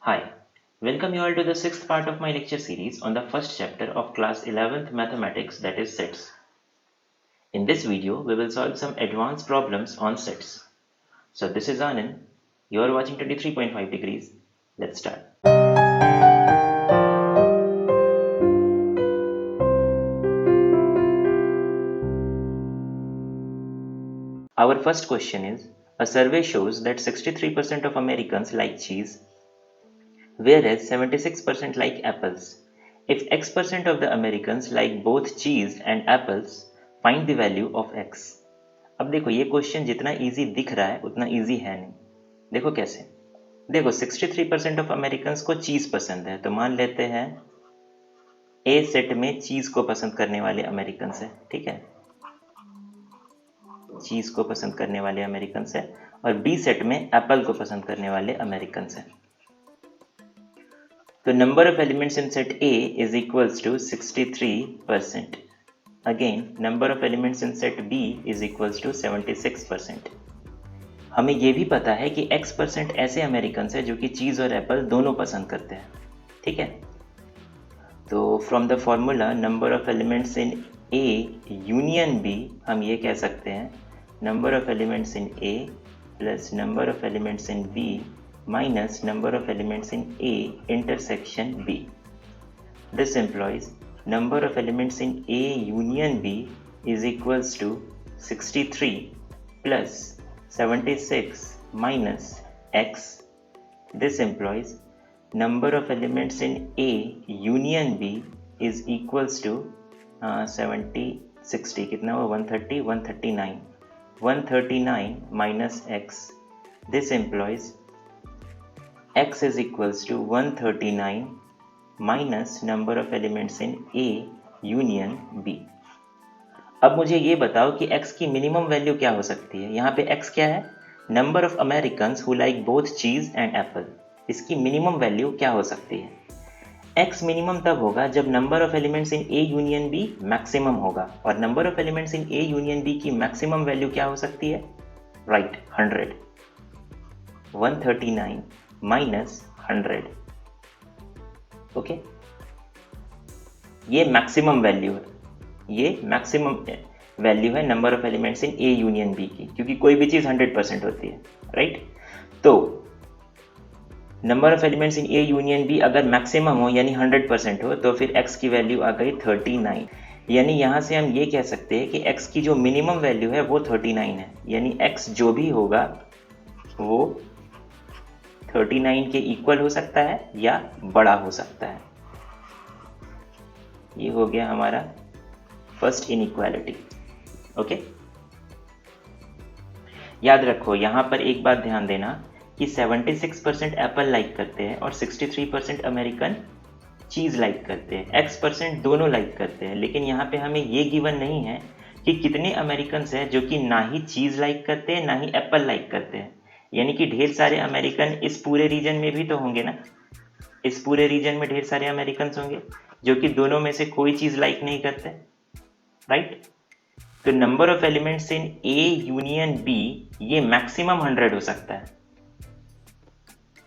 Hi, welcome you all to the sixth part of my lecture series on the first chapter of class 11th mathematics, that is sets. In this video, we will solve some advanced problems on sets. So this is Anand. You are watching 23.5 degrees. Let's start. Our first question is, a survey shows that 63% of Americans like cheese, whereas 76% like apples. If X% of the Americans like both cheese and apples, find the value of X. अब देखो ये question जितना easy दिख रहा है उतना easy है नहीं। देखो कैसे, देखो 63% ऑफ अमेरिकन को चीज पसंद है, तो मान लेते हैं ए सेट में चीज को पसंद करने वाले अमेरिकन है, ठीक है, चीज को पसंद करने वाले अमेरिकन है, और बी सेट में एप्पल को पसंद करने वाले अमेरिकन है। तो number of elements in set A is equals to 63%. Again, number of elements in set B is equals to 76%. हमें ये भी पता है कि X% ऐसे अमेरिकन है जो कि चीज़ और एप्पल दोनों पसंद करते हैं, ठीक है। तो from the formula number of elements in A union B हम ये कह सकते हैं number of elements in A plus number of elements in B minus number of elements in A intersection B. This implies number of elements in A union B is equals to 63 plus 76 minus X. This implies number of elements in A union B is equals to 60 कितना हुआ 130 139 minus X. This implies X is equals to 139 minus number of elements in A union B. अब मुझे ये बताओ कि x की minimum value क्या हो सकती है। यहाँ पे x क्या है, number of Americans who like both cheese and apple. इसकी मिनिमम वैल्यू क्या हो सकती है। x मिनिमम तब होगा जब number of elements in A union B maximum होगा, और number of elements in A union B की मैक्सिमम वैल्यू क्या हो सकती है, राइट 100. 139 माइनस 100, ओके ये मैक्सिमम वैल्यू है, ये मैक्सिमम वैल्यू है number of elements in A union B की, क्योंकि कोई भी चीज 100% होती है, राइट। तो number of elements in A union B अगर मैक्सिमम हो यानी 100% हो, तो फिर x की वैल्यू आ गई 39. यानी यहां से हम ये कह सकते हैं कि x की जो मिनिमम वैल्यू है वो 39 है, यानी x जो भी होगा वो 39 के इक्वल हो सकता है या बड़ा हो सकता है। ये हो गया हमारा फर्स्ट इनइक्वालिटी, ओके। याद रखो यहां पर एक बात ध्यान देना कि 76% एप्पल लाइक करते हैं और 63% अमेरिकन चीज लाइक करते हैं, X% दोनों लाइक करते हैं, लेकिन यहाँ पे हमें ये गिवन नहीं है कि कितने अमेरिकन हैं जो कि ना ही चीज लाइक करते हैं ना ही एप्पल लाइक करते हैं। यानी कि ढेर सारे अमेरिकन इस पूरे रीजन में भी तो होंगे ना, इस पूरे रीजन में ढेर सारे अमेरिकन होंगे जो कि दोनों में से कोई चीज लाइक नहीं करते, राइट। तो number of elements in A union B ये मैक्सिमम 100 हो सकता है,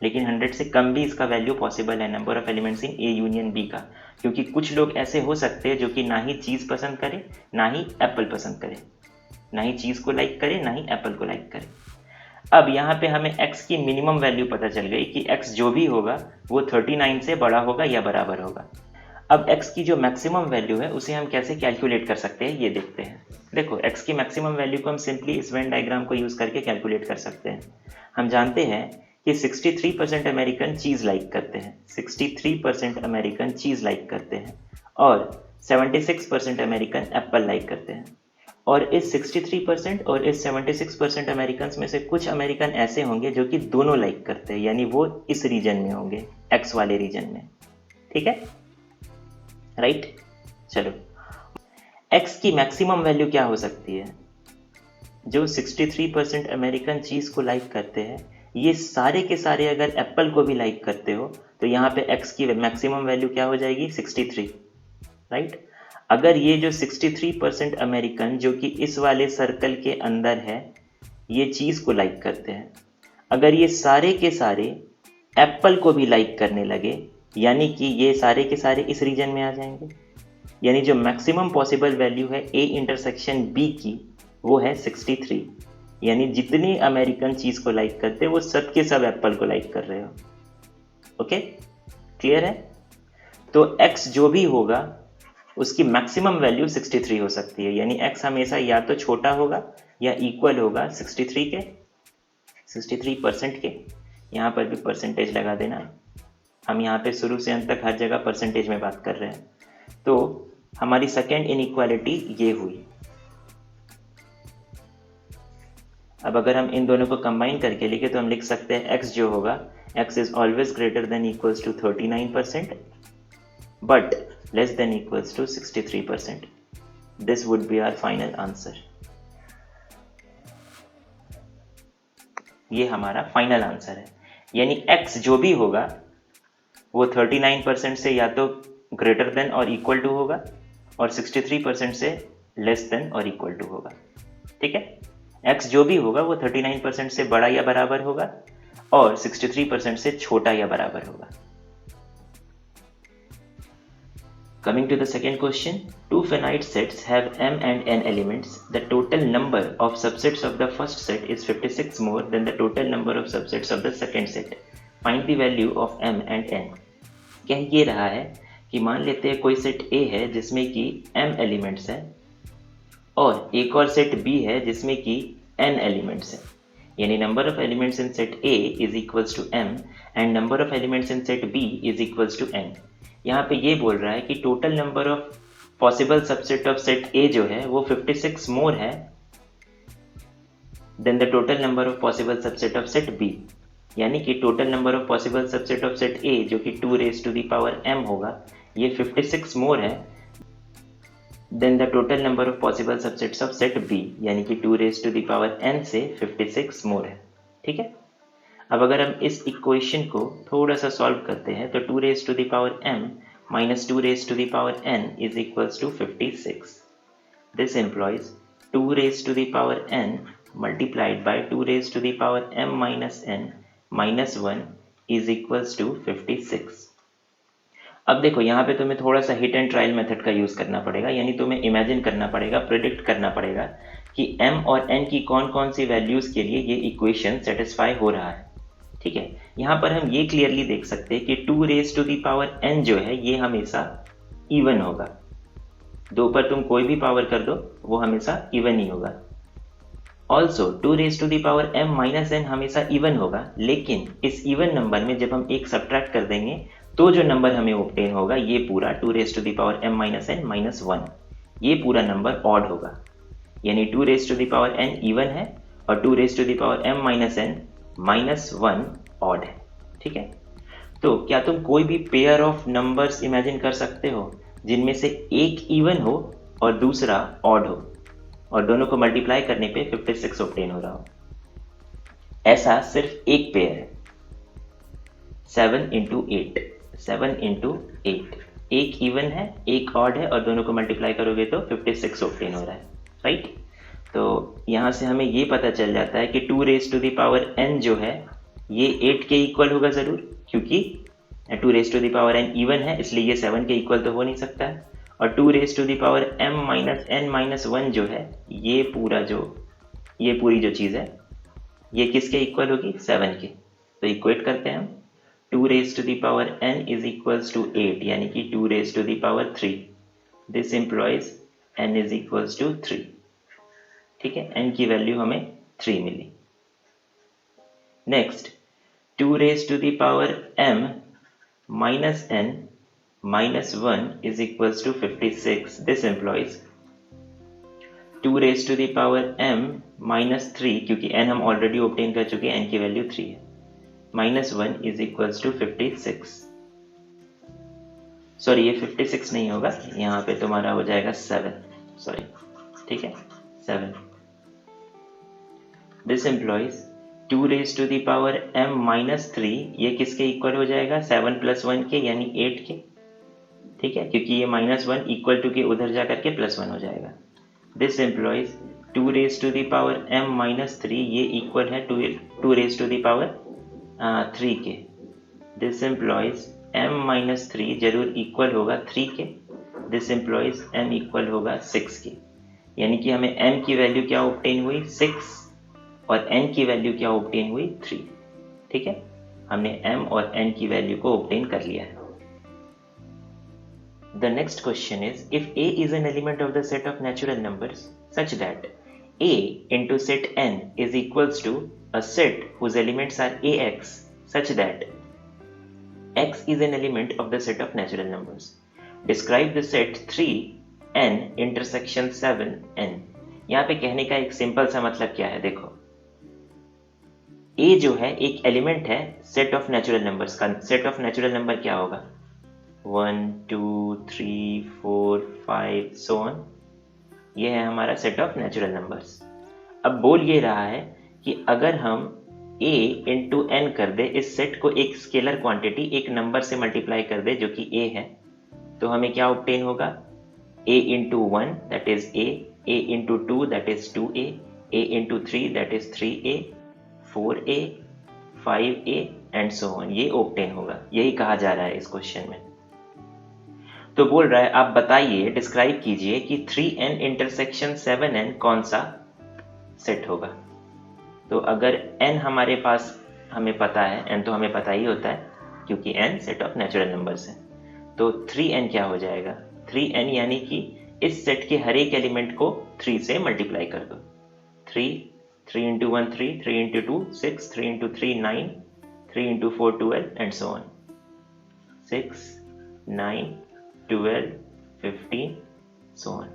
लेकिन 100 से कम भी इसका वैल्यू पॉसिबल है number of elements in A union B का, क्योंकि कुछ लोग ऐसे हो सकते हैं जो कि ना ही चीज पसंद करे ना ही एप्पल पसंद करे, ना ही चीज को लाइक करे ना ही एप्पल को लाइक करे। अब यहाँ पे हमें x की मिनिमम वैल्यू पता चल गई कि x जो भी होगा वो 39 से बड़ा होगा या बराबर होगा। अब x की जो मैक्सिमम वैल्यू है उसे हम कैसे कैलकुलेट कर सकते हैं ये देखते हैं। देखो x की मैक्सिमम वैल्यू को हम सिंपली इस वेन डायग्राम को यूज करके कैलकुलेट कर सकते हैं। हम जानते हैं कि 63% अमेरिकन चीज लाइक करते हैं, 63% अमेरिकन चीज लाइक करते हैं और 76% अमेरिकन एप्पल लाइक करते हैं। और इस 63% और इस 76% अमेरिकन में से कुछ अमेरिकन ऐसे होंगे जो कि दोनों लाइक करते हैं, यानी वो इस रीजन में होंगे, एक्स वाले रीजन में, ठीक है, राइट। चलो एक्स की मैक्सिमम वैल्यू क्या हो सकती है। जो 63% अमेरिकन चीज को लाइक करते हैं ये सारे के सारे अगर एप्पल को भी लाइक करते हो तो यहाँ पे एक्स की मैक्सिमम वैल्यू क्या हो जाएगी 63, राइट। अगर ये जो 63% अमेरिकन जो कि इस वाले सर्कल के अंदर है ये चीज को लाइक करते हैं, अगर ये सारे के सारे एप्पल को भी लाइक करने लगे, यानी कि ये सारे के सारे इस रीजन में आ जाएंगे। यानी जो मैक्सिमम पॉसिबल वैल्यू है ए इंटरसेक्शन बी की वो है 63। यानी जितनी अमेरिकन चीज को लाइक करते हैं वो सब के सब एप्पल को लाइक कर रहे हो। ओके, क्लियर है? तो x जो भी होगा उसकी मैक्सिमम वैल्यू 63 हो सकती है। यानी x हमेशा या तो छोटा होगा या इक्वल होगा 63 के, 63% के। यहाँ पर भी परसेंटेज लगा देना है। हम यहाँ पे शुरू से अंत तक हर जगह परसेंटेज में बात कर रहे हैं। तो हमारी सेकेंड इनइक्वालिटी ये हुई। अब अगर हम इन दोनों को कंबाइन करके लिखे तो हम लिख सकते हैं x जो होगा, x is always greater than equals to 39% but less than equals to 63%। This would be our final answer. ये हमारा फाइनल आंसर है। यानी x जो भी होगा वो 39% से या तो ग्रेटर देन और इक्वल टू होगा और 63% से लेस देन और इक्वल टू होगा। ठीक है, x जो भी होगा वो 39% से बड़ा या बराबर होगा और 63% से छोटा या बराबर होगा। Coming to the second question, two finite sets have m and n elements. The total number of subsets of the first set is 56 more than the total number of subsets of the second set. Find the value of m and n. कह ये रहा है कि मान लेते हैं कोई set A है जिसमें कि m एलिमेंट्स है और एक और सेट B है जिसमें कि n एलिमेंट्स है। यानी number of elements in set A is equals to m and number of elements in set B is equals to n। यहाँ पे ये बोल रहा है कि total number of possible subset of set A जो है वो 56 मोर है than the total number of possible subset of set B। यानी कि total number of possible subset of set A जो कि 2 raise to the power m होगा, ये 56 मोर है than the total number of possible subsets of set B, यानी कि 2 raise to the power n से 56 मोर है। ठीक है, अब अगर हम इस इक्वेशन को थोड़ा सा सॉल्व करते हैं तो 2 raise to the power m minus 2 raise to the power n is equals to 56। This implies 2 raise to the power n multiplied by 2 raise to the power m minus n minus 1 is equals to 56। अब देखो यहाँ पे तुम्हें थोड़ा सा hit and trial method का use करना पड़ेगा। यानी तुम्हें इमेजिन करना पड़ेगा, प्रिडिक्ट करना पड़ेगा कि m और n की कौन कौन सी वैल्यूज के लिए ये इक्वेशन सेटिस्फाई हो रहा है। ठीक है, यहाँ पर हम ये क्लियरली देख सकते हैं कि 2 raise to the power n जो है ये हमेशा इवन होगा। 2 पर तुम कोई भी पावर कर दो वो हमेशा इवन ही होगा। Also 2 raise to the power m minus n हमेशा इवन होगा, लेकिन इस इवन नंबर में जब हम एक सब्ट्रैक्ट कर देंगे तो जो नंबर हमें ऑब्टेन होगा ये पूरा 2 raise to the power m minus n minus 1, ये पूरा नंबर ऑड होगा। यानी 2 raise to the power n even है और 2 raise to the power m minus n minus 1 odd है। ठीक है, तो क्या तुम कोई भी पेयर ऑफ नंबर्स इमेजिन कर सकते हो जिनमें से एक इवन हो और दूसरा ऑड हो और दोनों को मल्टीप्लाई करने पे 56 ऑब्टेन हो रहा हो? ऐसा सिर्फ एक पेयर है, 7 इंटू 8, 7 इंटू 8। एक इवन है एक ऑड है और दोनों को मल्टीप्लाई करोगे तो 56 ऑब्टेन हो रहा है। राइट, तो यहाँ से हमें ये पता चल जाता है कि 2 raise to the power n जो है ये 8 के इक्वल होगा ज़रूर, क्योंकि 2 raise to the power n even है इसलिए ये 7 के इक्वल तो हो नहीं सकता है। और 2 raise to the power m minus n minus 1 जो है ये पूरी जो चीज़ है ये किसके इक्वल होगी? 7 के। तो इक्वेट करते हैं हम, 2 raise to the power n is equals to 8, यानी कि 2 raise to the power 3। This implies n is equals to 3। ठीक है, n की वैल्यू हमें 3 मिली। Next 2 raise to the power m minus n minus 1 is equals to 56। This implies 2 raise to the power m minus 3, क्योंकि n हम already obtain कर चुके हैं, n की वैल्यू 3 है, minus 1 is equals to 56। Sorry, ये 56 नहीं होगा, यहाँ पे तुम्हारा हो जाएगा 7, सॉरी। ठीक है, 7। This implies 2 raise to the power m minus 3, ये किसके इक्वल हो जाएगा? 7 प्लस 1 के, यानी 8 के। ठीक है, क्योंकि ये माइनस 1 इक्वल टू के उधर जा करके प्लस 1 हो जाएगा। This implies 2 raise to the power m minus 3, ये इक्वल है 2 रेज टू द पावर 3 के, दिस एम्प्लॉयज m माइनस 3 जरूर इक्वल होगा 3 के, दिस एम्प्लॉयज m इक्वल होगा 6 के, यानी कि हमें m की वैल्यू क्या ऑब्टेन हुई 6 और n की वैल्यू क्या ऑब्टेन हुई 3। ठीक है, हमने m और n की वैल्यू को ऑब्टेन कर लिया है। The next question is, if A is an element of the set of natural numbers such that A into set n is equals to a set whose elements are ax such that x is an element of the set of natural numbers. Describe the set 3n intersection 7n. यहाँ पे कहने का एक simple सा मतलब क्या है, देखो A जो है एक एलिमेंट है सेट ऑफ नेचुरल नंबर्स का। सेट ऑफ नेचुरल नंबर क्या होगा 1 2 3 4 5 so on, ये है हमारा सेट ऑफ नेचुरल नंबर्स। अब बोल ये रहा है कि अगर हम a इंटू एन कर दे, इस सेट को एक स्केलर क्वांटिटी एक नंबर से मल्टीप्लाई कर दे जो कि a है, तो हमें क्या ऑब्टेन होगा a into 1 that is a into 2 that is 2a, a into 3 that is 3a, 4a, 5a and so on, ये ऑब्टेन होगा। यही कहा जा रहा है इस क्वेश्चन में। तो बोल रहा है आप बताइए, डिस्क्राइब कीजिए कि 3n इंटरसेक्शन 7n कौन सा सेट होगा। तो अगर n हमारे पास हमें पता है, n तो हमें पता ही होता है क्योंकि n set of natural numbers है, तो 3n क्या हो जाएगा 3n, यानी कि इस सेट के हर एक एलिमेंट को 3 से मल्टीप्लाई कर दो। 3 into 1 3, 3 into 2 6, 3 into 3 9, 3 into 4 12 and so on, 6 9 12 15 so on.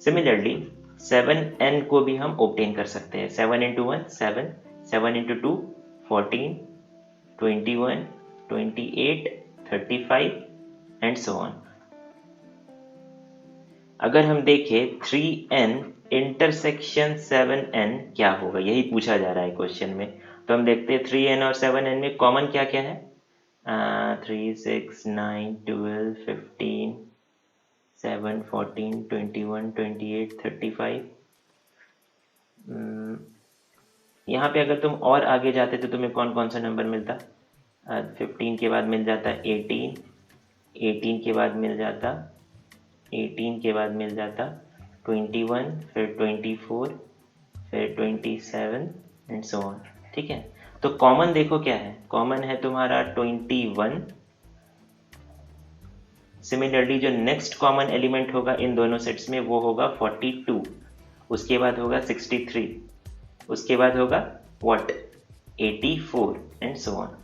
Similarly 7n को भी हम ऑब्टेन कर सकते हैं। 7 into 1 7, 7 into 2 14, 21 28 35 and so on. अगर हम देखें 3n इंटरसेक्शन 7n क्या होगा, यही पूछा जा रहा है क्वेश्चन में। तो हम देखते हैं 3n और 7n में कॉमन क्या क्या है, 3 6 9 12 15 7 14 21 28 35। यहाँ पे अगर तुम और आगे जाते तो तुम्हें कौन कौन सा नंबर मिलता, 15 के बाद मिल जाता 18, 18 के बाद मिल जाता 18 के बाद मिल जाता 21, फिर 24, फिर 27 एंड सो ऑन। ठीक है, तो कॉमन देखो क्या है, कॉमन है तुम्हारा 21। सिमिलरली जो नेक्स्ट कॉमन एलिमेंट होगा इन दोनों सेट्स में वो होगा 42, उसके बाद होगा 63, उसके बाद होगा व्हाट 84 एंड सो ऑन।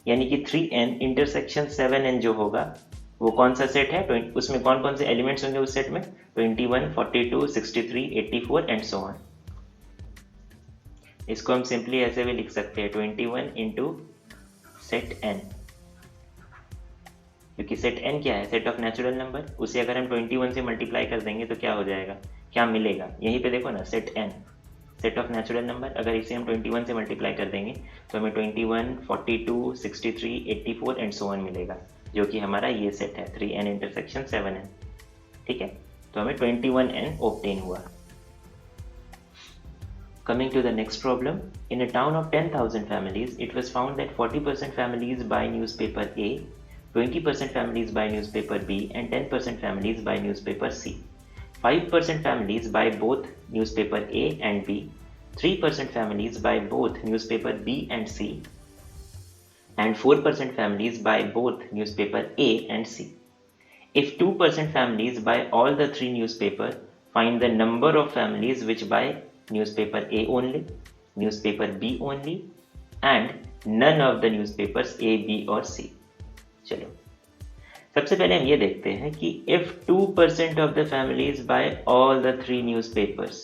यानी कि 3n इंटरसेक्शन 7n जो होगा वो कौन सा सेट है, उसमें कौन कौन से एलिमेंट्स होंगे उस सेट में 21, 42, 63, 84 एंड सो ऑन। इसको हम सिंपली ऐसे भी लिख सकते हैं 21 इंटू सेट n, क्योंकि सेट n क्या है सेट ऑफ नेचुरल नंबर, उसे अगर हम 21 से मल्टीप्लाई कर देंगे तो क्या हो जाएगा, क्या मिलेगा, यहीं पे देखो ना set n set of natural number, अगर इसे हम 21 से मल्टीप्लाई कर देंगे तो हमें 21, 42, 63, 84 एंड सो ऑन मिलेगा, जो कि हमारा ये सेट है 3n इंटरसेक्शन 7n। ठीक है, तो हमें 21n ऑब्टेन हुआ। Coming to the next problem, in a town of 10,000 families, it was found that 40% families buy newspaper A, 20% families buy newspaper B, and 10% families buy newspaper C. 5% families buy both newspaper A and B, 3% families buy both newspaper B and C, and 4% families buy both newspaper A and C. If 2% families buy all the three newspapers, find the number of families which buy newspaper A only, newspaper B only, and none of the newspapers A, B और C. चलो सबसे पहले हम ये देखते हैं कि if 2% of the families buy all the three newspapers,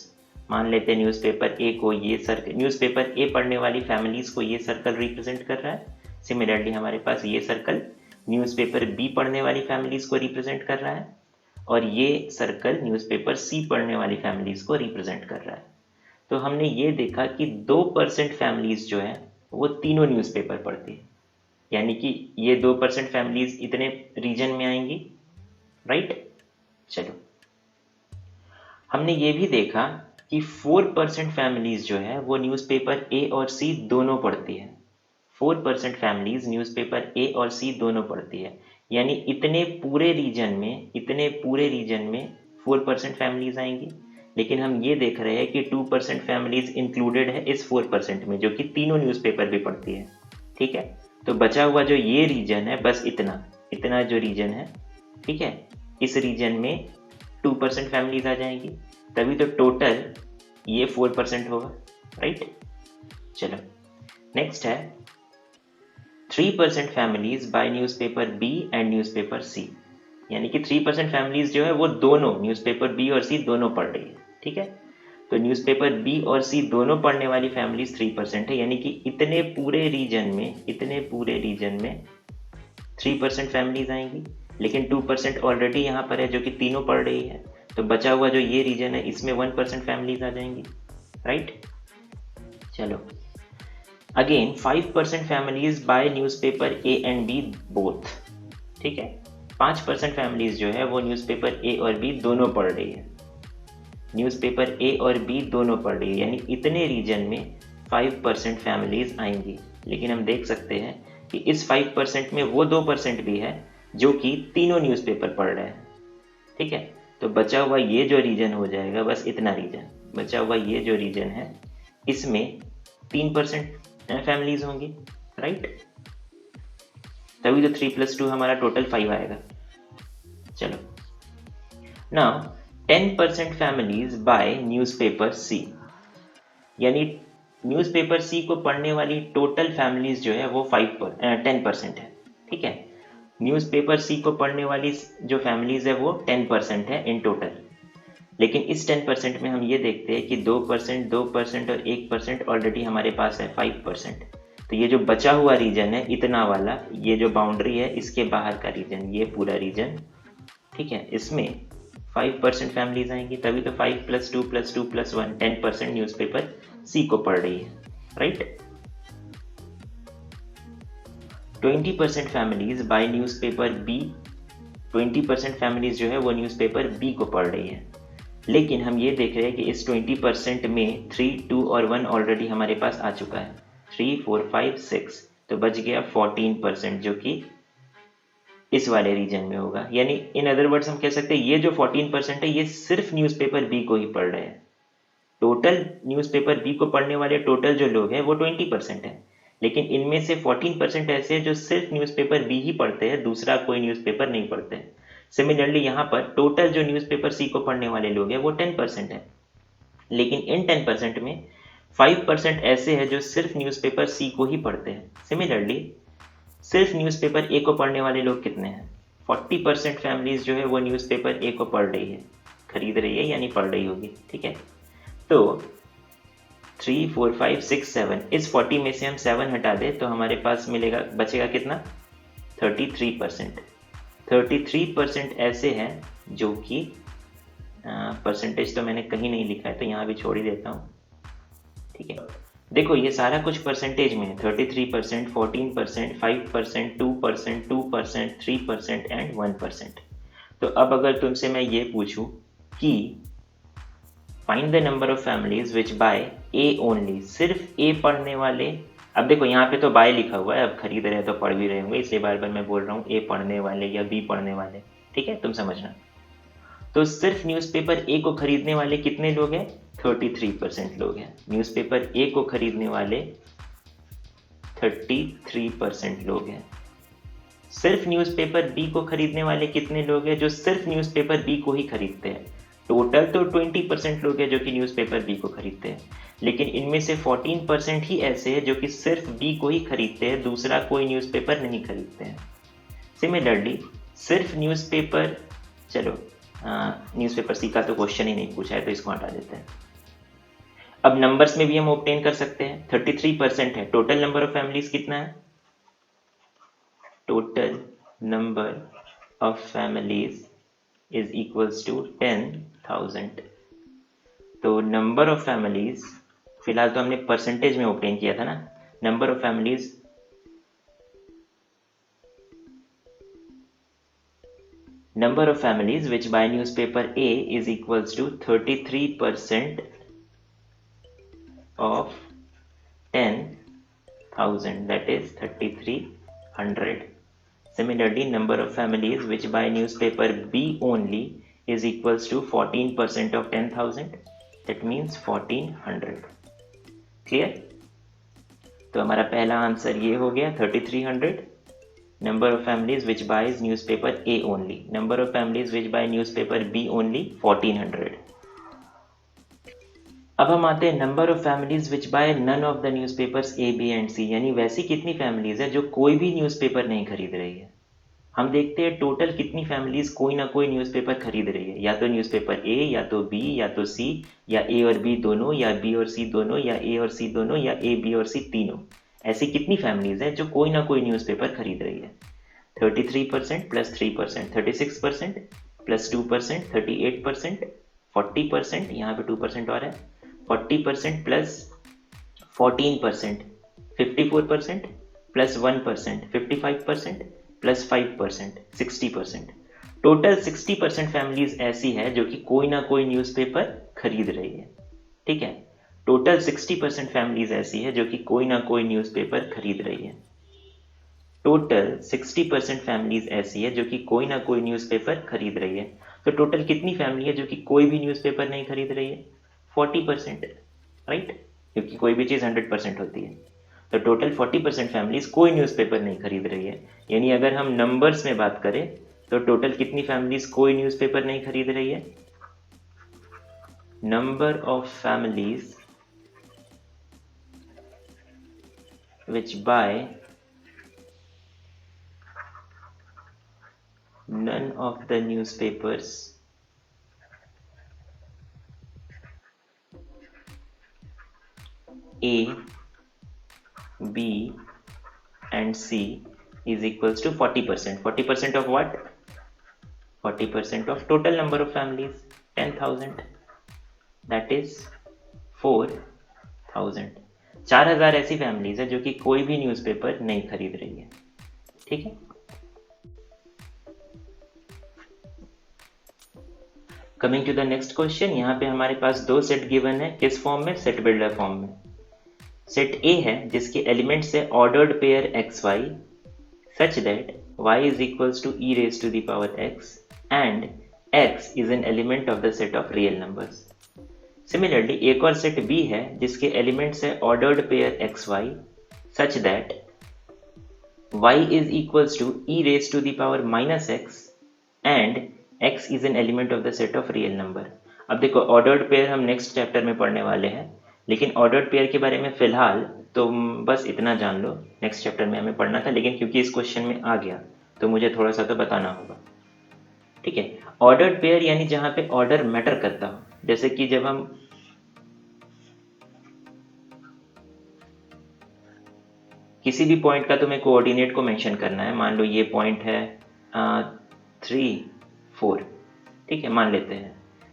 मान लेते हैं न्यूज़पेपर A को ये सर्कल, न्यूज़पेपर A पढ़ने वाली फैमिलीज को ये सर्कल रिप्रेजेंट कर रहा है। सिमिलरली हमारे पास ये सर्कल न्यूज़पेपर B पढ़ने वाली फैमिलीज को रिप्रेजेंट कर रहा है और ये सर्कल न्यूज़पेपर C पढ़ने वाली फैमिलीज को रिप्रेजेंट कर रहा है। तो हमने ये देखा कि 2% फैमिलीज जो है वो तीनों न्यूज़पेपर पढ़ती है, यानी कि ये 2% फैमिलीज इतने रीजन में आएंगी, राइट। चलो हमने ये भी देखा कि 4% फैमिलीज जो है वो न्यूज़पेपर A और C दोनों पढ़ती है। 4% फैमिलीज न्यूज़पेपर ए और सी दोनों पढ़ती है। यानी इतने पूरे रीजन में 4% फैमिलीज आएंगी। लेकिन हम ये देख रहे हैं कि 2% फैमिलीज इंक्लूडेड है इस 4% में, जो कि तीनों न्यूज़पेपर भी पढ़ती है। ठीक है, तो बचा हुआ जो ये रीजन है, बस इतना जो रीजन है, ठीक है, इस रीजन में 2% फैमिलीज आ जाएंगी, तभी तो टोटल ये 4% होगा, राइट। चलो नेक्स्ट है 3% families bye newspaper B and newspaper C. यानी कि 3% फैमिलीज जो है वो दोनों न्यूज़पेपर बी और सी दोनों पढ़ रही है। ठीक है, तो न्यूज़पेपर बी और सी दोनों पढ़ने वाली फैमिलीज 3% है। यानी कि इतने पूरे रीजन में 3% फैमिलीज आएंगी, लेकिन 2% ऑलरेडी यहाँ पर है जो कि तीनों पढ़ रही है। तो बचा हुआ जो ये रीजन है इसमें 1% फैमिलीज आ जाएंगी, राइट। चलो again 5% families bye newspaper A and B both. ठीक है, 5% फैमिलीज जो है वो न्यूज़पेपर ए और बी दोनों पढ़ रही है। न्यूज़पेपर ए और बी दोनों पढ़ रही है, यानी इतने रीजन में 5% फैमिलीज आएंगी। लेकिन हम देख सकते हैं कि इस 5% में वो 2% भी है जो कि तीनों न्यूज़पेपर पढ़ रहे हैं। ठीक है, तो बचा हुआ ये जो रीजन हो जाएगा, बस इतना रीजन बचा हुआ, ये जो रीजन है इसमें 3% फैमिलीज होंगी, राइट। तभी तो 3 + 2 हमारा टोटल 5 आएगा। चलो now 10% families bye newspaper C. यानी न्यूज़पेपर सी को पढ़ने वाली टोटल फैमिलीज जो है वो 10% है। ठीक है, न्यूज़पेपर सी को पढ़ने वाली जो फैमिलीज है वो 10% है इन टोटल। लेकिन इस 10% में हम ये देखते हैं कि 2% और 1% ऑलरेडी हमारे पास है 5%। तो ये जो बचा हुआ रीजन है, इतना वाला, ये जो बाउंड्री है इसके बाहर का रीजन, ये पूरा रीजन, ठीक है, इसमें 5% फैमिलीज आएंगी। तभी तो 5 + 2 + 2 + 1 10% न्यूज़पेपर सी को पढ़ रही है, right. 20% families bye newspaper B. 20% families जो है वो न्यूज़पेपर बी को पढ़ रही है। लेकिन हम ये देख रहे हैं कि इस 20% में 3, 2 और 1 ऑलरेडी हमारे पास आ चुका है। 3, 4, 5, 6, तो बच गया 14% जो कि इस वाले रीजन में होगा। यानी इन अदर वर्ड्स हम कह सकते हैं ये जो 14% है ये सिर्फ न्यूज़पेपर बी को ही पढ़ रहे हैं। टोटल न्यूज़पेपर बी को पढ़ने वाले टोटल जो लोग हैं वो 20% है, लेकिन इनमें से 14% ऐसे हैं जो सिर्फ न्यूज़पेपर बी ही पढ़ते हैं, दूसरा कोई न्यूज़पेपर नहीं पढ़ते हैं। सिमिलरली यहाँ पर टोटल जो न्यूज़पेपर सी को पढ़ने वाले लोग हैं वो 10% है, लेकिन इन 10% में 5% ऐसे हैं जो सिर्फ न्यूज़पेपर सी को ही पढ़ते हैं। सिमिलरली सिर्फ न्यूज़पेपर ए को पढ़ने वाले लोग कितने हैं? 40% फैमिलीज जो है वो न्यूज़पेपर ए को पढ़ रही है, खरीद रही है, यानी पढ़ रही होगी। ठीक है, तो 3, 4, 5, 6, 7, इस 40 में से हम 7 हटा दें तो हमारे पास मिलेगा, बचेगा कितना? 33%। 33% ऐसे हैं जो कि परसेंटेज तो मैंने कहीं नहीं लिखा है तो यहाँ भी छोड़ ही देता हूँ। ठीक है, देखो ये सारा कुछ परसेंटेज में है। 33%, 14%, 5%, 2%, 2%, 3% एंड 1%। तो अब अगर तुमसे मैं ये पूछूं कि find the number of families which bye A only, सिर्फ ए पढ़ने वाले। अब देखो यहाँ पे तो बाय लिखा हुआ है, अब खरीद रहे तो पढ़ भी रहे होंगे, इसलिए बार बार मैं बोल रहा हूँ ए पढ़ने वाले या बी पढ़ने वाले। ठीक है, तुम समझना। तो सिर्फ न्यूज़पेपर ए को खरीदने वाले कितने लोग हैं? 33% लोग हैं। न्यूज़पेपर ए को खरीदने वाले 33% लोग हैं। सिर्फ न्यूज़पेपर बी को खरीदने वाले कितने लोग हैं? जो सिर्फ न्यूज़पेपर बी को ही खरीदते हैं। टोटल तो 20% लोग हैं जो कि न्यूज़पेपर बी को खरीदते हैं, लेकिन इनमें से 14% ही ऐसे हैं जो कि सिर्फ बी को ही खरीदते हैं, दूसरा कोई न्यूज़पेपर नहीं खरीदते हैं। सिमिलरली सिर्फ न्यूज़पेपर, चलो न्यूज़पेपर सी का तो क्वेश्चन ही नहीं पूछा है तो इसको हटा देते हैं। अब नंबर्स में भी हम ऑब्टेन कर सकते हैं। 33% है, टोटल नंबर ऑफ फैमिलीज कितना है? Total number of families is equals to 10,000। तो नंबर ऑफ फैमिलीज, फिलहाल तो हमने परसेंटेज में ऑब्टेन किया था ना, number of families which buy newspaper A is equals to 33% of 1000, that is 3300. Similarly, number of families which buy newspaper B only is equals to 14% of 10,000, that means 1400. Clear? तो हमारा पहला answer ये हो गया 3300. Number of families which buys newspaper A only. Number of families which buy newspaper B only 1400. अब हम आते हैं number of families which by none of the newspapers A, B and C, यानी वैसी कितनी फैमिलीज है जो कोई भी न्यूज़पेपर नहीं खरीद रही है. हम देखते हैं टोटल कितनी फैमिलीज कोई ना कोई न्यूज़पेपर खरीद रही है, या तो न्यूज़पेपर A, या तो B, या तो C, या A और B दोनों, या B और C दोनों, या A और C दोनों, या A, B और C तीनों. ऐसी कितनी फैमिलीज है जो कोई ना कोई न्यूज़पेपर खरीद रही है? 33% प्लस 3%, 36% प्लस 2%, 38%, 40%, यहाँ पे 2% और है, 40% plus 14%, 54% plus 1%, 55% plus 5%, 60%. Total 60% families ऐसी है जो कि कोई ना कोई न्यूज़पेपर खरीद रही है. ठीक है, टोटल 60% फैमिलीज ऐसी है जो कि कोई ना कोई न्यूज़पेपर खरीद रही है. टोटल 60% फैमिलीज ऐसी है जो कि कोई ना कोई न्यूज़पेपर खरीद रही है. तो टोटल कितनी फैमिली है जो कि कोई भी न्यूज़पेपर नहीं खरीद रही है? 40%, राइट, क्योंकि कोई भी चीज़ 100% होती है. तो टोटल 40% फैमिलीज कोई न्यूज़पेपर नहीं खरीद रही है. यानी अगर हम नंबर्स में बात करें तो टोटल कितनी फैमिलीज कोई न्यूज़पेपर नहीं खरीद रही है? Number of families which bye none of the newspapers A, B and C is equals to 40%. 40% of what? 40% of total number of families, 10,000. That is 4,000. 4,000 ऐसी फैमिलीज है जो कि कोई भी न्यूज़पेपर नहीं खरीद रही है. ठीक है. Coming to the next question, यहाँ पे हमारे पास दो सेट गिवन है. किस फॉर्म में? सेट बिल्डर फॉर्म में. सेट ए है जिसके एलिमेंट्स है ordered pair x y such that y is equals to e raise to the power x and x is an element of the set of real numbers. Similarly एक और set B है जिसके elements है ordered pair x y such that y is equals to e raise to the power minus x and x is an element of the set of real number. अब देखो ordered pair हम next chapter में पढ़ने वाले हैं, लेकिन ordered pair के बारे में फिलहाल तो बस इतना जान लो. नेक्स्ट चैप्टर में हमें पढ़ना था, लेकिन क्योंकि इस क्वेश्चन में आ गया तो मुझे थोड़ा सा तो बताना होगा. ठीक है, ऑर्डर्ड पेयर यानी जहां पे ऑर्डर मैटर करता हो. जैसे कि जब हम किसी भी पॉइंट का तुम्हें कोऑर्डिनेट को मेंशन करना है, मान लो ये पॉइंट है 3, 4, ठीक है, मान लेते हैं.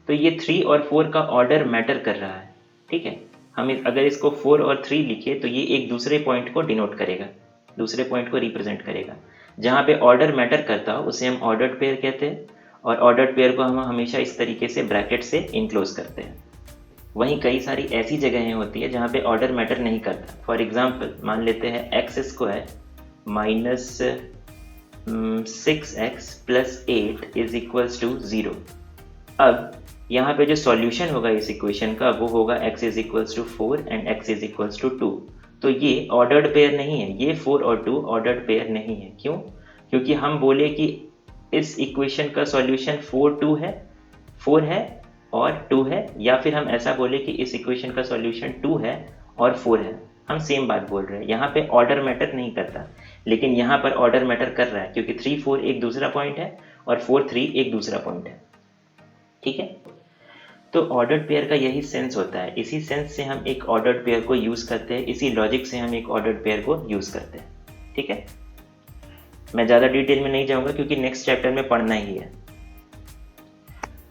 तो ये 3 और 4 का ऑर्डर मैटर कर रहा है. ठीक है, हम अगर इसको 4 और 3 लिखे तो ये एक दूसरे पॉइंट को डिनोट करेगा, दूसरे पॉइंट को रिप्रेजेंट करेगा. जहाँ पे ऑर्डर मैटर करता हो उसे हम ऑर्डर्ड पेयर कहते हैं, और ऑर्डर्ड पेयर को हम हमेशा इस तरीके से ब्रैकेट से इनक्लोज करते हैं. वहीं कई सारी ऐसी जगहें होती है जहाँ पे ऑर्डर मैटर नहीं करता. फॉर एग्जाम्पल मान लेते हैं x² minus 6x plus 8 is equals to 0. अब यहाँ पे जो सॉल्यूशन होगा इस इक्वेशन का वो होगा x is equals to 4 and x is equals to 2. तो ये ऑर्डर्ड पेयर नहीं है, ये 4 और 2 ऑर्डर्ड पेयर नहीं है. क्यों? क्योंकि हम बोले कि इस इक्वेशन का सॉल्यूशन 4 है और 2 है, या फिर हम ऐसा बोले कि इस इक्वेशन का सॉल्यूशन 2 है और 4 है. हम सेम बात बोल रहे हैं. यहाँ पे ऑर्डर मैटर नहीं करता, लेकिन यहाँ पर ऑर्डर मैटर कर रहा है क्योंकि 3, 4 एक दूसरा पॉइंट है और 4, 3 एक दूसरा पॉइंट है. ठीक है, तो ऑर्डर्ड पेयर का यही सेंस होता है. इसी सेंस से हम एक ऑर्डर्ड पेयर को यूज करते हैं, इसी लॉजिक से हम एक ऑर्डर्ड पेयर को यूज करते हैं. ठीक है, मैं ज़्यादा डिटेल में नहीं जाऊँगा क्योंकि नेक्स्ट चैप्टर में पढ़ना ही है.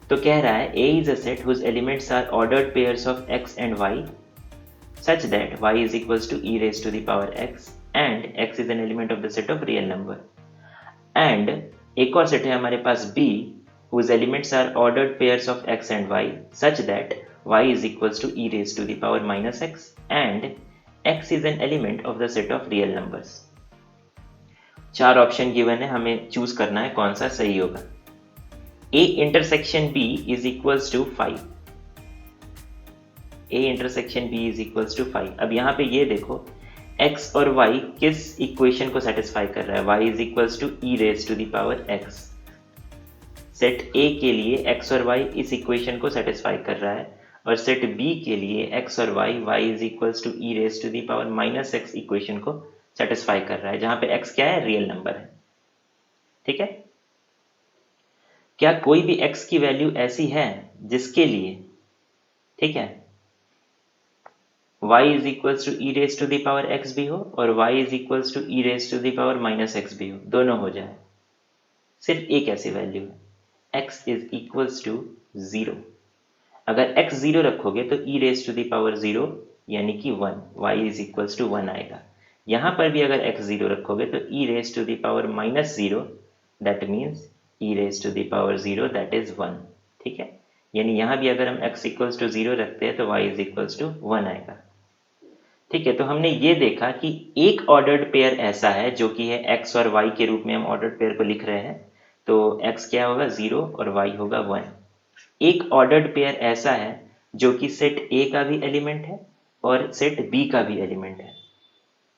तो कह रहा है A is a set whose elements are ordered pairs of x and y such that y is equals to e raised to the power x and x is an element of the set of real number. And एक और set है हमारे पास B whose elements are ordered pairs of x and y such that y is equals to e raised to the power minus x and x is an element of the set of real numbers। 4 option given है, हमें choose करना है कौन सा सही होगा। a intersection b is equals to 5। a intersection b is equals to 5। अब यहाँ पे ये देखो x और y किस इक्वेशन को सेटिस्फाई कर रहा है, y is equals to e raise to the power x। Set a के लिए x और y इस इक्वेशन को सेटिस्फाई कर रहा है, और सेट b के लिए x और y is equals to e raise to the power minus x equation को सेटिस्फाई कर रहा है, जहां पे x क्या है, रियल नंबर है। ठीक है, क्या कोई भी x की वैल्यू ऐसी है जिसके लिए, ठीक है, y is equals to e raise to the power x भी हो और y is equals to e raise to the power minus x भी हो, दोनों हो जाए। सिर्फ एक ऐसी वैल्यू है, x इज इक्वल्स टू 0। अगर x 0 रखोगे तो e raise to the power 0 यानी कि 1, y इज इक्वल्स टू 1 आएगा। यहां पर भी अगर x 0 रखोगे तो e raise to the power minus 0, that means e raise to the power 0 that is 1। ठीक है, यानी यहां भी अगर हम x इक्वल्स टू 0 रखते हैं तो y इज इक्वल्स टू 1 आएगा। ठीक है, तो हमने ये देखा कि एक ऑर्डर्ड पेयर ऐसा है जो कि है x और y के रूप में हम ऑर्डर्ड पेयर को लिख रहे हैं, तो x क्या होगा 0 और y होगा 1। एक ऑर्डर्ड पेयर ऐसा है जो कि सेट A का भी एलिमेंट है और सेट B का भी एलिमेंट है।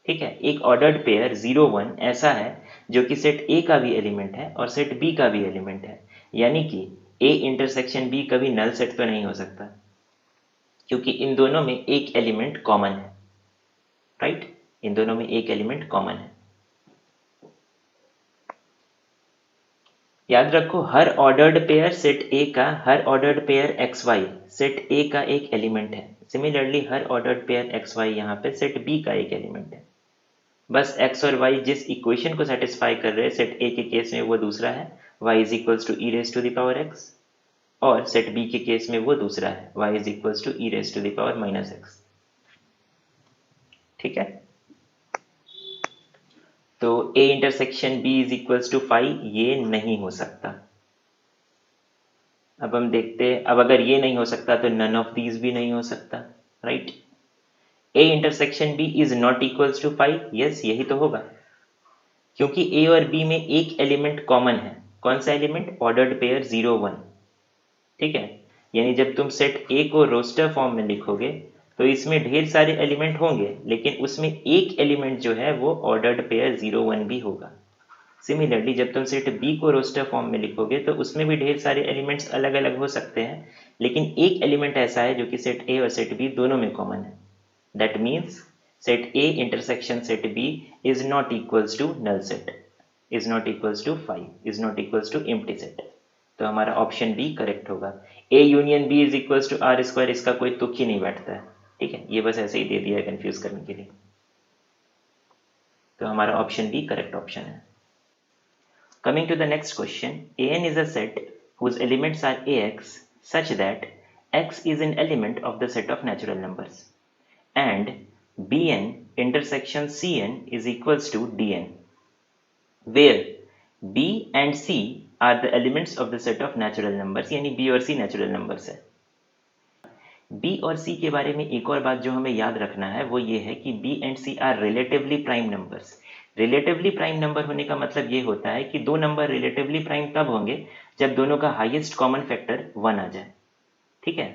ठीक है, एक ऑर्डर्ड पेयर 0 1 ऐसा है जो कि सेट A का भी एलिमेंट है और सेट B का भी एलिमेंट है, यानी कि A इंटरसेक्शन B कभी नल सेट तो नहीं हो सकता, क्योंकि इन दोनों में एक एलिमेंट कॉमन है। राइट, इन दोनों में एक एलिमेंट कॉमन है। याद रखो, हर ऑर्डर्ड पेयर सेट A का, हर ordered pair XY set A का एक एलिमेंट है। सिमिलरली हर ऑर्डर्ड पेयर XY यहाँ पे सेट B का एक एलिमेंट है। बस x और y जिस इक्वेशन को सेटिस्फाई कर रहे हैं सेट A के केस में वो दूसरा है, y is equals to e raise to the power x, और सेट B के केस में वो दूसरा है, y is equals to e raise to the power minus x। ठीक है, तो A intersection B is equals to 5 ये नहीं हो सकता। अब हम देखते हैं, अब अगर ये नहीं हो सकता तो नन ऑफ दीज भी नहीं हो सकता। Right, A intersection B is not equals to 5, yes यही तो होगा, क्योंकि A और B में एक एलिमेंट कॉमन है। कौन सा एलिमेंट, ऑर्डर्ड पेयर 0 1। ठीक है, यानी जब तुम सेट A को रोस्टर फॉर्म में लिखोगे तो इसमें ढेर सारे एलिमेंट होंगे, लेकिन उसमें एक एलिमेंट जो है वो ऑर्डर्ड पेयर 0 1 भी होगा। सिमिलरली जब तुम सेट B को रोस्टर फॉर्म में लिखोगे तो उसमें भी ढेर सारे एलिमेंट्स अलग अलग हो सकते हैं, लेकिन एक एलिमेंट ऐसा है जो कि सेट A और सेट B दोनों में कॉमन है। That means set A intersection set B is not equals to null set, is not equals to 5, is not equals to empty set. तो हमारा ऑप्शन बी करेक्ट होगा। A union B is equals to R square, इसका कोई तुक ही नहीं बैठता है। ठीक है, ये बस ऐसे ही दे दिया है कंफ्यूज करने के लिए। तो हमारा ऑप्शन बी करेक्ट ऑप्शन है। Coming to the next question, An is a set whose elements are Ax such that x is an element of the set of natural numbers, and Bn intersection Cn is equals to Dn, where B and C are the elements of the set of natural numbers, यानी B और C natural numbers है। B और C के बारे में एक और बात जो हमें याद रखना है वो ये है कि B and C are relatively prime numbers। Relatively prime number होने का मतलब ये होता है कि दो नंबर रिलेटिवली प्राइम तब होंगे जब दोनों का हाईएस्ट कॉमन फैक्टर 1 आ जाए। ठीक है,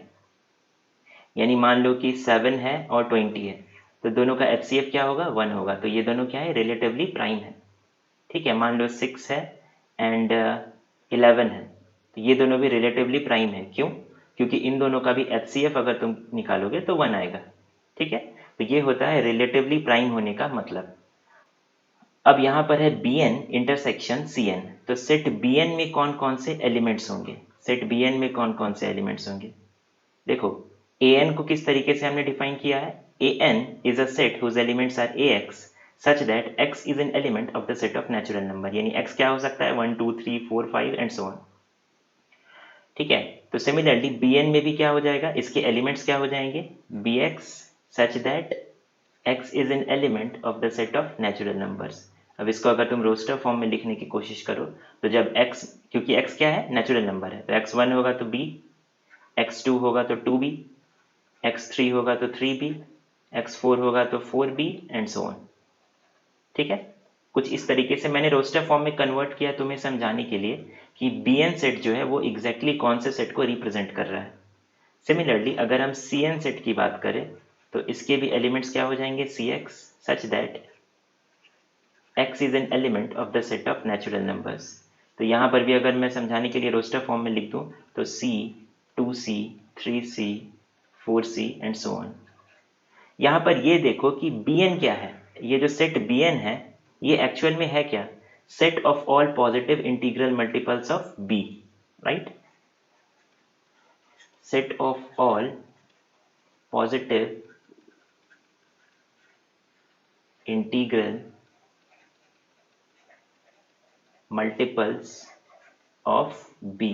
यानी मान लो कि 7 है और 20 है, तो दोनों का HCF क्या होगा, 1 होगा, तो ये दोनों क्या है, रिलेटिवली प्राइम है। ठीक है, मान लो 6 है एंड 11 है, तो ये दोनों भी रिलेटिवली प्राइम है। क्यों, क्योंकि इन दोनों का भी HCF अगर तुम निकालोगे तो 1 आएगा। ठीक है, तो ये होता है रिलेटिवली प्राइम होने का मतलब। अब यहाँ पर है Bn इंटरसेक्शन Cn, तो सेट Bn में कौन कौन से एलिमेंट्स होंगे, सेट Bn में कौन कौन से एलिमेंट्स होंगे। देखो, An को किस तरीके से हमने डिफाइन किया है, An is a set whose elements are Ax such that x is an element of the set of natural number, यानी x क्या हो सकता है, 1 2 3 4 5 एंड सो ऑन। ठीक है, तो सिमिलरली Bn में भी क्या हो जाएगा, इसके एलिमेंट्स क्या हो जाएंगे, Bx such that x is an element of the set of natural numbers. अब इसको अगर तुम रोस्टर फॉर्म में लिखने की कोशिश करो तो जब x, क्योंकि x क्या है, नेचुरल नंबर है, तो x1 होगा तो b, x2 होगा तो 2b, x3 होगा तो 3b, x4 होगा तो 4b एंड सो ऑन। ठीक है, कुछ इस तरीके से मैंने रोस्टर फॉर्म में कन्वर्ट किया तुम्हें समझाने के लिए कि bn सेट जो है वो एग्जैक्टली कौन से सेट को रिप्रेजेंट कर रहा है। सिमिलरली अगर हम cn सेट की बात करें तो इसके भी एलिमेंट्स क्या हो जाएंगे, cx, such that x is an element of the set of natural numbers. तो यहाँ पर भी अगर मैं समझाने के लिए रोस्टर फॉर्म में लिख दूँ तो c, 2c, 3c, 4c and so on. यहाँ पर ये देखो कि bn क्या है, ये जो सेट bn है ये एक्चुअल में है क्या, set of all positive integral multiples of b, right. Set of all positive integral multiples of b।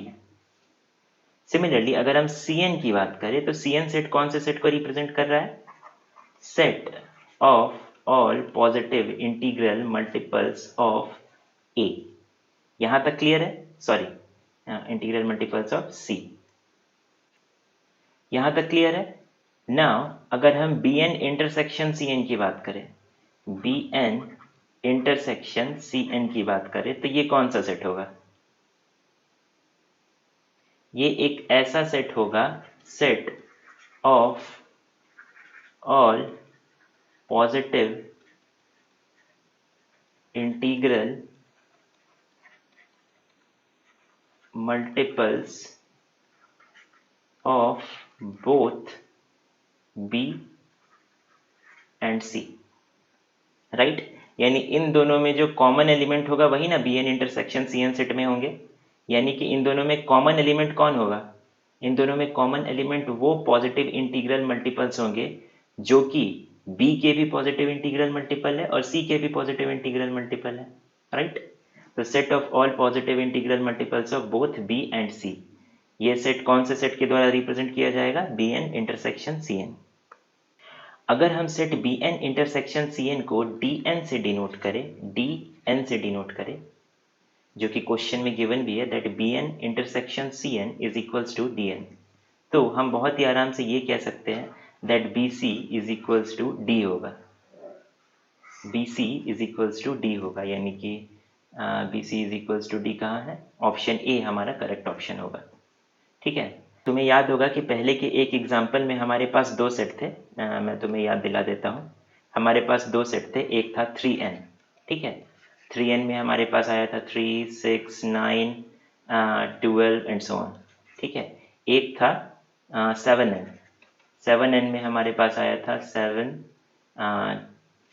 Similarly अगर हम cn की बात करें तो cn सेट कौन से सेट को रिप्रेजेंट कर रहा है, set of all positive integral multiples of a। यहां तक क्लियर है, sorry integral multiples of c, यहां तक क्लियर है। नाउ अगर हम bn इंटरसेक्शन cn की बात करें, bn इंटरसेक्शन cn की बात करें तो ये कौन सा सेट होगा, ये एक ऐसा सेट होगा, set of all positive integral multiples of both b and c, right. यानी इन दोनों में जो कॉमन एलिमेंट होगा वही ना bn इंटरसेक्शन cn सेट में होंगे, यानी कि इन दोनों में कॉमन एलिमेंट कौन होगा, इन दोनों में कॉमन एलिमेंट वो पॉजिटिव इंटीग्रल मल्टीपल्स होंगे जो कि b के भी पॉजिटिव इंटीग्रल मल्टीपल है और c के भी पॉजिटिव इंटीग्रल मल्टीपल है, राइट। तो set of all positive integral multiples of both b and c, ये सेट कौन से सेट के द्वारा रिप्रेजेंट किया जाएगा, bn इंटरसेक्शन cn। अगर हम सेट bn इंटरसेक्शन cn को dn से डिनोट करें, dn से डिनोट करें, जो कि क्वेश्चन में गिवन भी है that bn intersection cn is equals to dn, तो हम बहुत ही आराम से ये कह सकते हैं that bc is equals to d होगा, bc is equals to d होगा, यानी कि bc is equals to d कहाँ है, ऑप्शन ए हमारा करेक्ट ऑप्शन होगा। ठीक है, तुम्हें याद होगा कि पहले के एक एग्जाम्पल में हमारे पास दो सेट थे, मैं तुम्हें याद दिला देता हूँ। हमारे पास दो सेट थे, एक था 3n, ठीक है, 3n में हमारे पास आया था 3, 6, 9, 12 एंड सो ऑन, ठीक है। एक था 7n, 7n में हमारे पास आया था 7,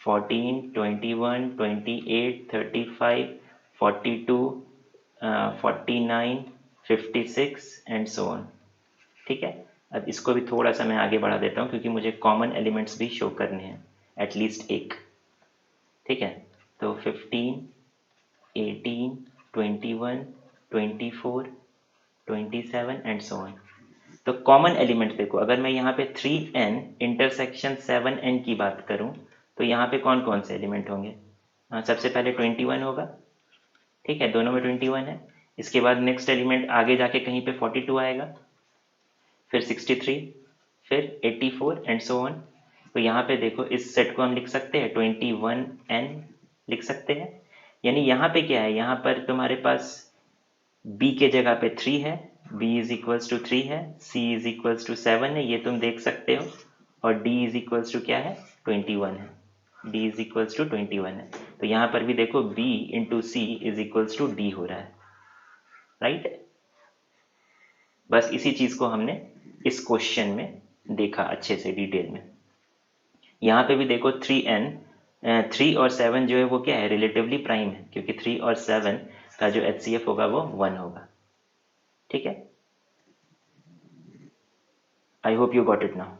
14, 21, 28, 35, 42, 49, 56 एंड सो ऑन, ठीक है। अब इसको भी थोड़ा सा मैं आगे बढ़ा देता हूँ क्योंकि मुझे कॉमन एलिमेंट्स भी शो करने हैं, एटलीस्ट एक, ठीक है। तो 15, 18, 21, 24, 27 एंड सो ऑन। तो कॉमन एलिमेंट देखो, अगर मैं यहाँ पे 3n इंटरसेक्शन 7n की बात करूँ तो यहाँ पे कौन कौन से एलिमेंट होंगे, सबसे पहले 21 होगा, ठीक है, दोनों में 21 है। इसके बाद नेक्स्ट एलिमेंट आगे जाके कहीं पे 42 आएगा, फिर 63, फिर 84 एंड सो ऑन। तो यहाँ पे देखो इस सेट को हम लिख सकते हैं 21n लिख सकते हैं, यानी यहाँ पे क्या है, यहाँ पर तुम्हारे पास b के जगह पे 3 है, b इज इक्वल्स टू 3 है, c इज इक्वल्स टू 7 है, ये तुम देख सकते हो, और d इज इक्वल्स टू क्या है, 21 है, d इज इक्वल्स टू 21 है। तो यहाँ पर भी देखो b into c is equals to d हो रहा है, राइट। बस इसी चीज को हमने इस क्वेश्चन में देखा अच्छे से डिटेल में। यहाँ पे भी देखो 3 और 7 जो है वो क्या है, रिलेटिवली प्राइम है, क्योंकि 3 और 7 का जो HCF होगा वो 1 होगा, ठीक है। I hope you got it now.